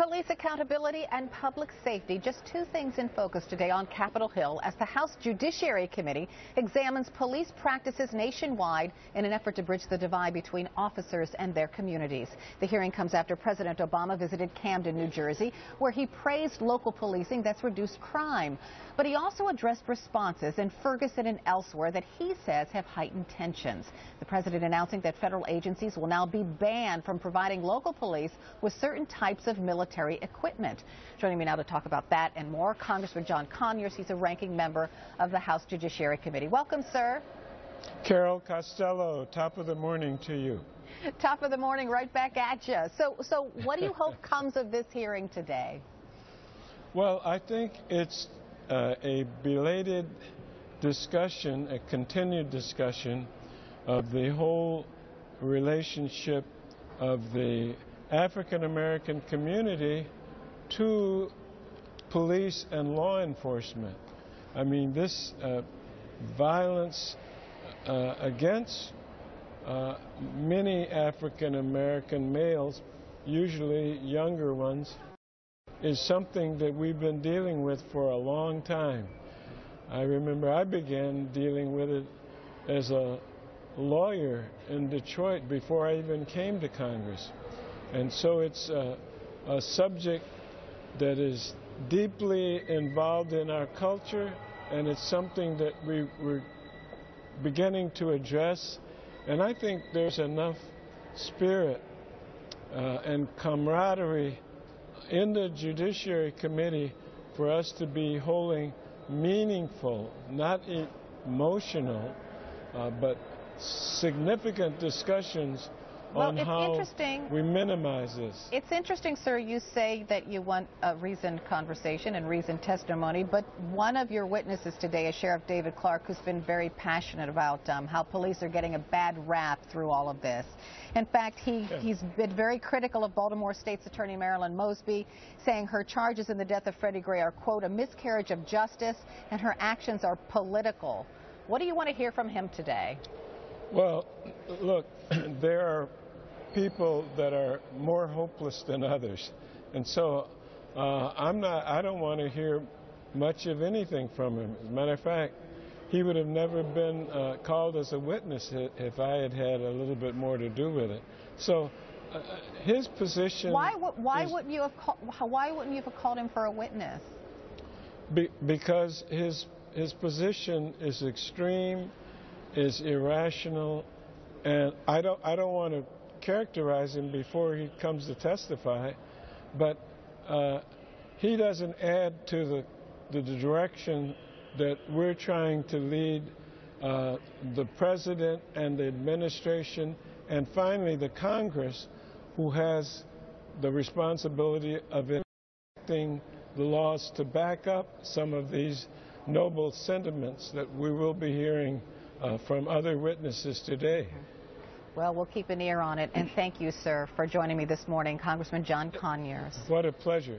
Police accountability and public safety, just two things in focus today on Capitol Hill as the House Judiciary Committee examines police practices nationwide in an effort to bridge the divide between officers and their communities. The hearing comes after President Obama visited Camden, New Jersey, where he praised local policing that's reduced crime. But he also addressed responses in Ferguson and elsewhere that he says have heightened tensions. The president announcing that federal agencies will now be banned from providing local police with certain types of military equipment. Joining me now to talk about that and more, Congressman John Conyers. He's a ranking member of the House Judiciary Committee. Welcome, sir. Carol Costello, top of the morning to you. Top of the morning, right back at you. So what do you hope comes of this hearing today? Well, I think it's a belated discussion, a continued discussion of the whole relationship of the African American community to police and law enforcement. I mean, this violence against many African American males, usually younger ones, is something that we've been dealing with for a long time. I remember I began dealing with it as a lawyer in Detroit before I even came to Congress. And so it's a subject that is deeply involved in our culture, and it's something that we're beginning to address. And I think there's enough spirit and camaraderie in the Judiciary Committee for us to be holding meaningful, not emotional, but significant discussions on how we minimize this. It's interesting, sir, you say that you want a reasoned conversation and reasoned testimony, but one of your witnesses today is Sheriff David Clark, who's been very passionate about how police are getting a bad rap through all of this. In fact, he's been very critical of Baltimore State's Attorney Marilyn Mosby, saying her charges in the death of Freddie Gray are, quote, a miscarriage of justice, and her actions are political. What do you want to hear from him today? Well, look, there are people that are more hopeless than others, and so I don't want to hear much of anything from him. As a matter of fact, he would have never been called as a witness if I had had a little bit more to do with it. So his position. Why wouldn't you have called him for a witness? Because his position is extreme, is irrational, and I don't want to characterize him before he comes to testify, but he doesn't add to the direction that we're trying to lead the president and the administration and finally the Congress, who has the responsibility of enacting the laws to back up some of these noble sentiments that we will be hearing from other witnesses today. Well, we'll keep an ear on it, and thank you, sir, for joining me this morning, Congressman John Conyers. What a pleasure.